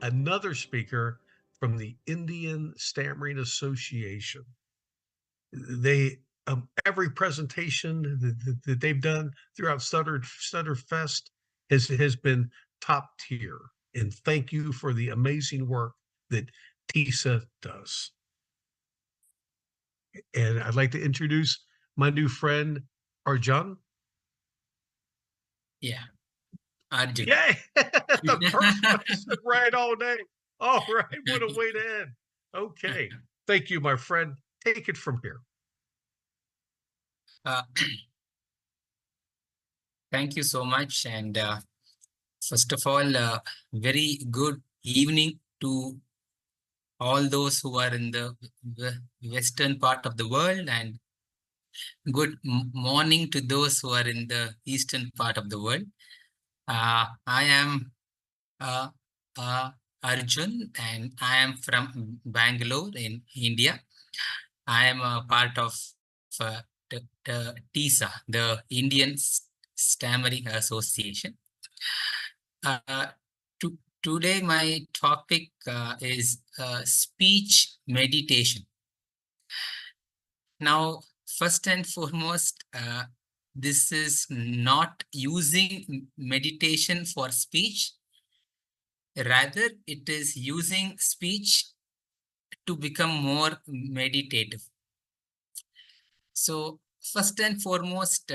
another speaker from the Indian Stammering Association. They every presentation that they've done throughout StutterFest has been top tier. And thank you for the amazing work that TISA does. And I'd like to introduce my new friend, Arjun. Yeah, Arjun. Yay! The first person right all day. All right, what a way to end. Okay, thank you, my friend. Take it from here. Thank you so much. And first of all, very good evening to all those who are in the western part of the world, and good morning to those who are in the eastern part of the world. I am Arjun, and I am from Bangalore in India. I am a part of the TISA, the Indian Stammering Association. Today my topic is speech meditation. Now, first and foremost, this is not using meditation for speech. Rather, it is using speech to become more meditative. So, first and foremost,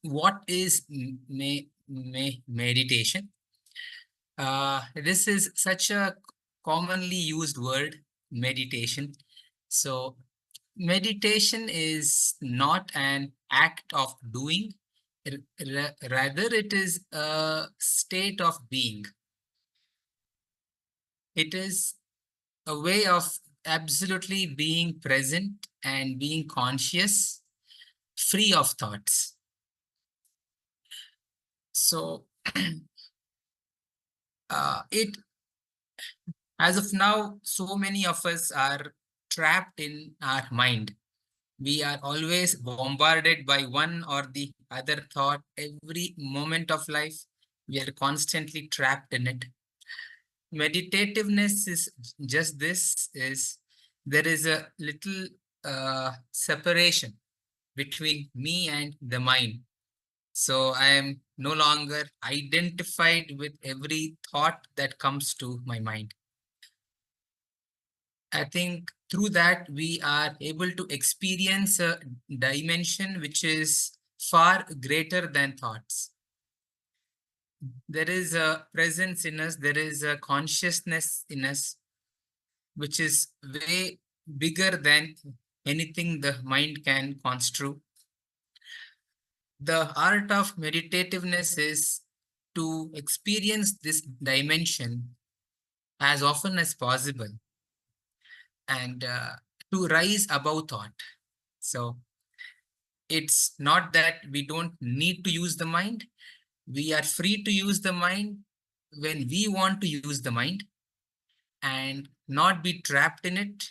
what is meditation? This is such a commonly used word, meditation. So, meditation is not an act of doing, rather it is a state of being. It is a way of absolutely being present and being conscious, free of thoughts. So, as of now, so many of us are trapped in our mind. We are always bombarded by one or the other thought. Every moment of life, we are constantly trapped in it. Meditativeness is just this, is there is a little separation between me and the mind. So I am no longer identified with every thought that comes to my mind. I think through that, we are able to experience a dimension which is far greater than thoughts. There is a presence in us, there is a consciousness in us, which is way bigger than anything the mind can construe. The art of meditativeness is to experience this dimension as often as possible and to rise above thought. So it's not that we don't need to use the mind. We are free to use the mind when we want to use the mind and not be trapped in it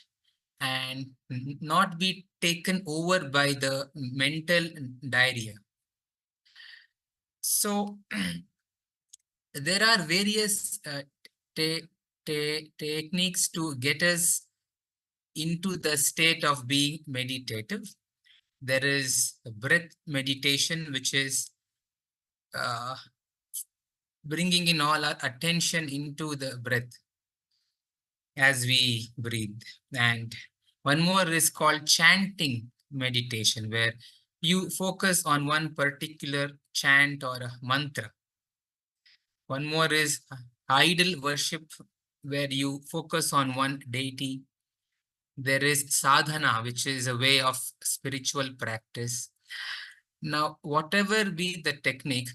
and not be taken over by the mental diarrhea. So there are various techniques to get us into the state of being meditative. There is breath meditation, which is bringing in all our attention into the breath as we breathe. And one more is called chanting meditation, where you focus on one particular chant or a mantra. One more is idol worship, where you focus on one deity. There is sadhana, which is a way of spiritual practice. Now, whatever be the technique,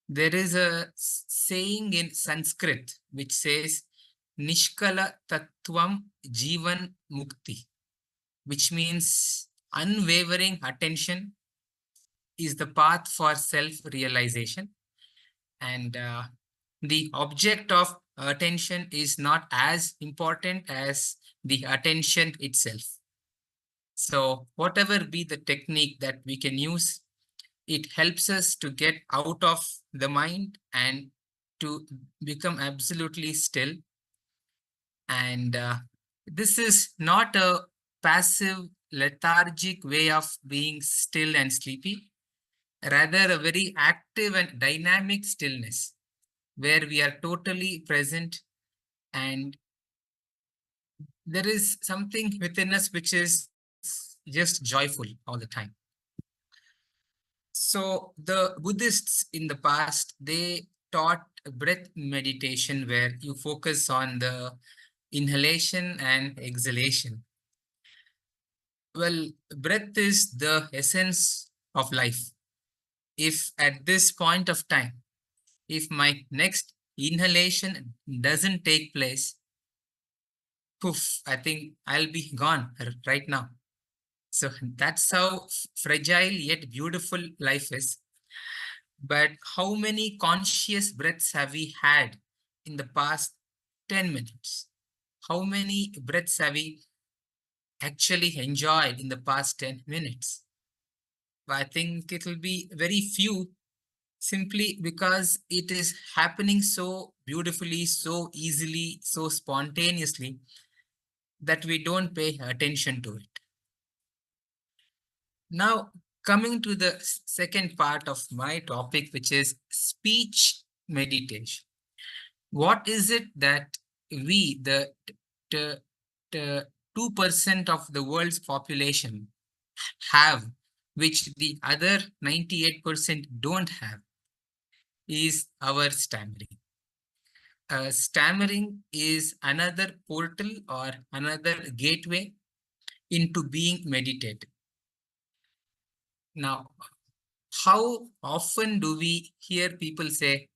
there is a saying in Sanskrit which says, Nishkala Tattvam Jivan Mukti, which means unwavering attention is the path for self-realization. And the object of attention is not as important as the attention itself. So whatever be the technique that we can use, it helps us to get out of the mind and to become absolutely still And this is not a passive, lethargic way of being still and sleepy, rather a very active and dynamic stillness where we are totally present, and there is something within us which is just joyful all the time. So the Buddhists in the past, they taught breath meditation where you focus on the inhalation and exhalation. Well, breath is the essence of life. If at this point of time, if my next inhalation doesn't take place, poof, I think I'll be gone right now. So that's how fragile yet beautiful life is. But how many conscious breaths have we had in the past 10 minutes? How many breaths have we actually enjoyed in the past 10 minutes? I think it will be very few, simply because it is happening so beautifully, so easily, so spontaneously that we don't pay attention to it. Now, coming to the second part of my topic, which is speech meditation. What is it that we, the 2% of the world's population, have, which the other 98% don't have, is our stammering. Stammering is another portal or another gateway into being meditative. Now, how often do we hear people say,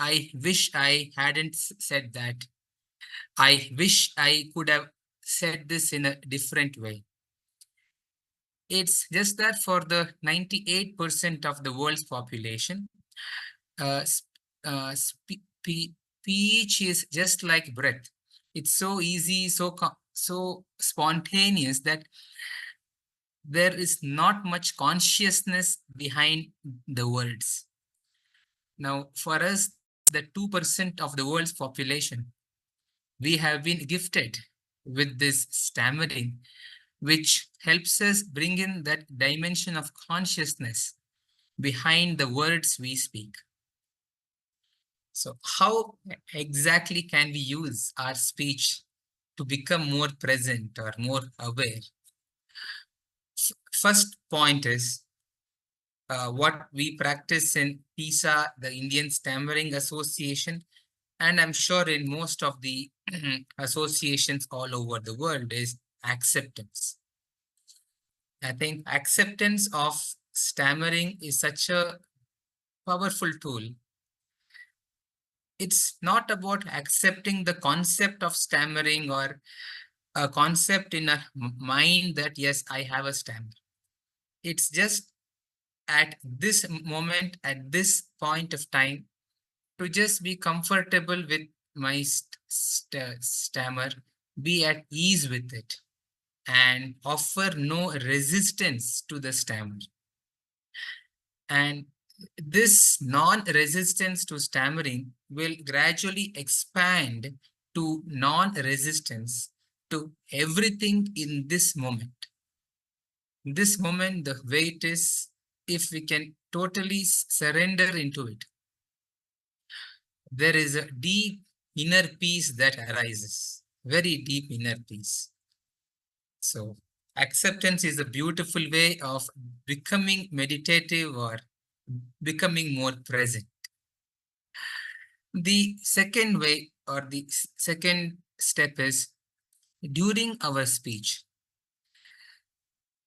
I wish I hadn't said that. I wish I could have said this in a different way. It's just that for the 98% of the world's population, speech is just like breath. It's so easy, so spontaneous that there is not much consciousness behind the words. Now, for us, the 2% of the world's population, we have been gifted with this stammering, which helps us bring in that dimension of consciousness behind the words we speak. So how exactly can we use our speech to become more present or more aware? First point is what we practice in TISA, the Indian Stammering Association, and I'm sure in most of the associations all over the world, is acceptance. I think acceptance of stammering is such a powerful tool. It's not about accepting the concept of stammering or a concept in a mind that, yes, I have a stammer. It's just at this moment, at this point of time, to just be comfortable with my stammer, be at ease with it, and offer no resistance to the stammer. And this non-resistance to stammering will gradually expand to non-resistance to everything in this moment. This moment, the way it is, if we can totally surrender into it, there is a deep inner peace that arises, very deep inner peace. So acceptance is a beautiful way of becoming meditative or becoming more present. The second way or the second step is during our speech.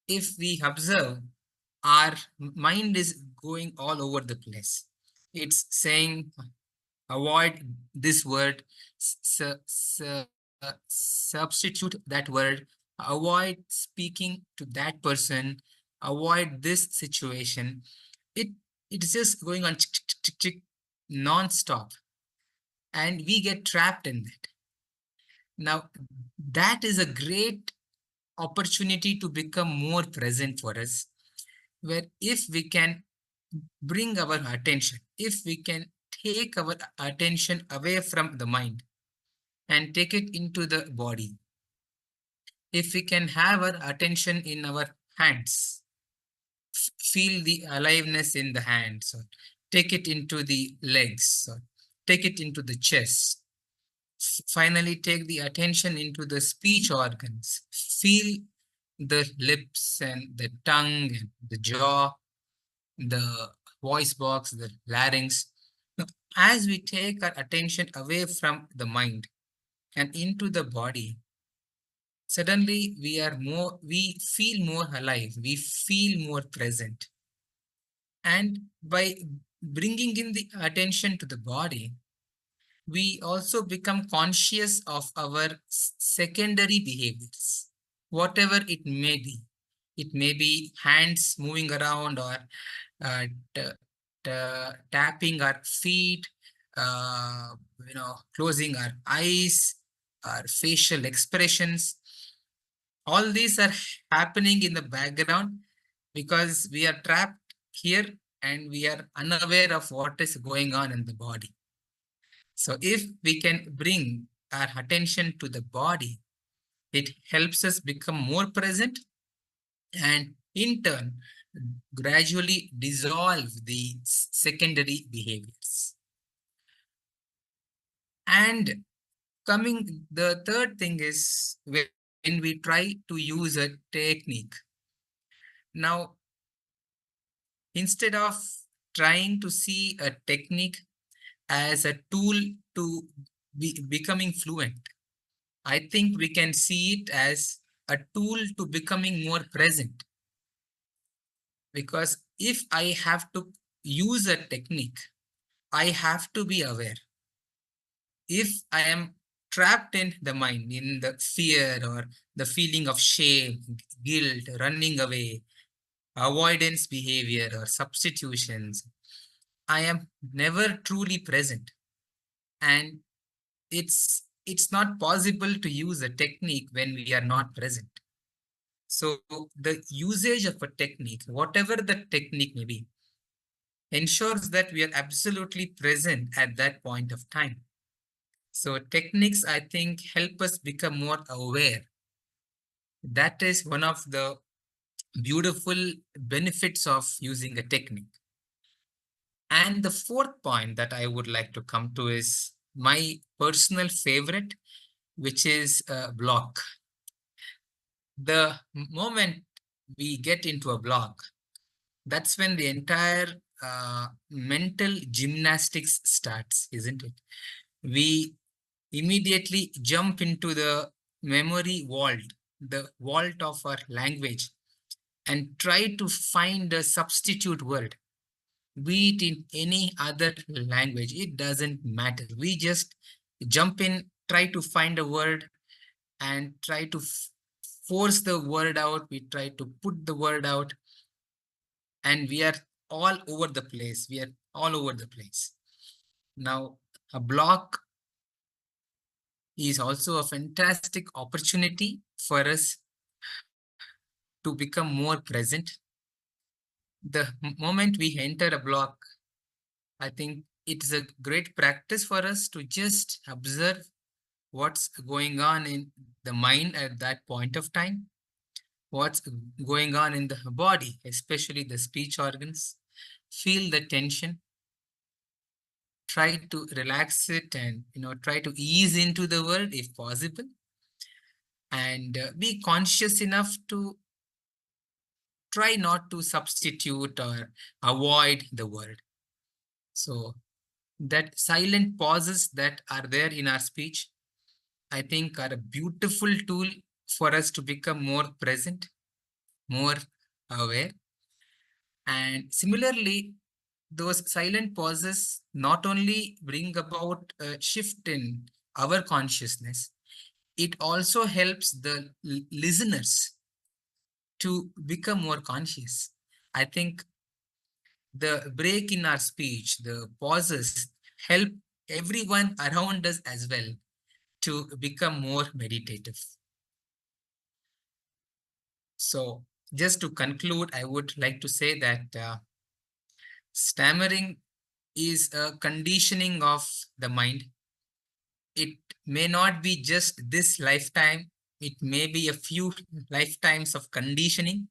If we observe, our mind is going all over the place. It's saying, avoid this word, substitute that word, avoid speaking to that person, avoid this situation. It's just going on non-stop, and we get trapped in that. Now, that is a great opportunity to become more present for us, where if we can bring our attention, if we can take our attention away from the mind and take it into the body. If we can have our attention in our hands, feel the aliveness in the hands, or take it into the legs, or take it into the chest. Finally, take the attention into the speech organs. Feel the lips and the tongue and the jaw, the voice box, the larynx. Now, as we take our attention away from the mind and into the body, suddenly we feel more alive, we feel more present. And by bringing in the attention to the body, we also become conscious of our secondary behaviors, whatever it may be. It may be hands moving around, or tapping our feet, closing our eyes, our facial expressions. All these are happening in the background because we are trapped here and we are unaware of what is going on in the body. So if we can bring our attention to the body, it helps us become more present and in turn gradually dissolve the secondary behaviors. And the third thing is when we try to use a technique. Now, instead of trying to see a technique as a tool to becoming fluent, I think we can see it as a tool to becoming more present. Because if I have to use a technique, I have to be aware. If I am trapped in the mind, in the fear or the feeling of shame, guilt, running away, avoidance behavior or substitutions, I am never truly present. And it's not possible to use a technique when we are not present. So the usage of a technique, whatever the technique may be, ensures that we are absolutely present at that point of time. So techniques, I think, help us become more aware. That is one of the beautiful benefits of using a technique. And the fourth point that I would like to come to is my personal favorite, which is a block. The moment we get into a block, that's when the entire mental gymnastics starts, isn't it? We immediately jump into the memory vault, the vault of our language, and try to find a substitute word, be it in any other language. It doesn't matter. We just jump in, try to find a word, and try to force the word out. We try to put the word out, and we are all over the place. We are all over the place. Now, a block is also a fantastic opportunity for us to become more present. The moment we enter a block, I think it's a great practice for us to just observe what's going on in the mind at that point of time, what's going on in the body, especially the speech organs. Feel the tension, try to relax it, and try to ease into the world if possible, and be conscious enough to try not to substitute or avoid the word. So that silent pauses that are there in our speech, I think, are a beautiful tool for us to become more present, more aware. And similarly, those silent pauses not only bring about a shift in our consciousness, it also helps the listeners to become more conscious. I think the break in our speech, the pauses, help everyone around us as well to become more meditative. So just to conclude, I would like to say that stammering is a conditioning of the mind. it may not be just this lifetime, it may be a few lifetimes of conditioning.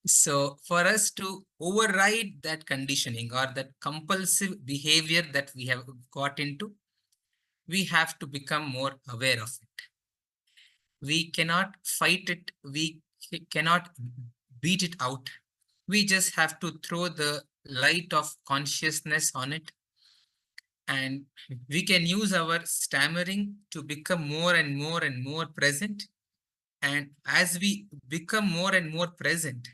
So for us to override that conditioning or that compulsive behavior that we have got into, we have to become more aware of it. We cannot fight it. We cannot beat it out. We just have to throw the light of consciousness on it. And we can use our stammering to become more and more and more present. And as we become more and more present,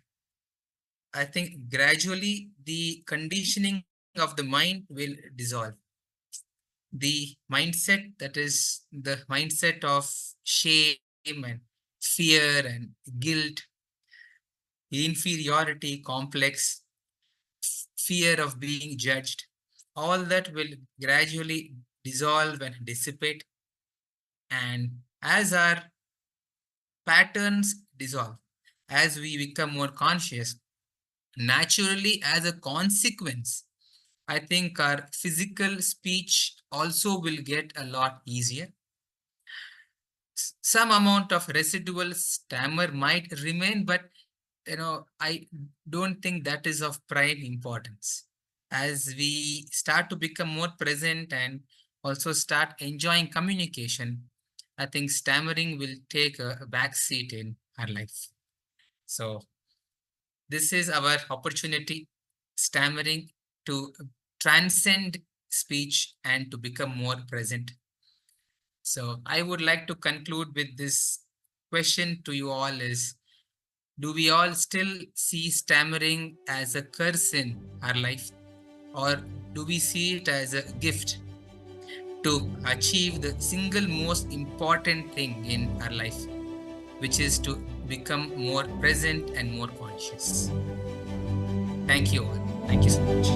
I think gradually the conditioning of the mind will dissolve. The mindset, that is the mindset of shame and fear and guilt, inferiority complex, fear of being judged, all that will gradually dissolve and dissipate. And as our patterns dissolve, as we become more conscious, naturally, as a consequence, I think our physical speech also will get a lot easier. Some amount of residual stammer might remain, but I don't think that is of prime importance. As we start to become more present and also start enjoying communication, I think stammering will take a back seat in our life. So this is our opportunity, stammering, to transcend speech and to become more present. So I would like to conclude with this question to you all is, do we all still see stammering as a curse in our life, or do we see it as a gift to achieve the single most important thing in our life, which is to become more present and more conscious? Thank you all. Thank you so much.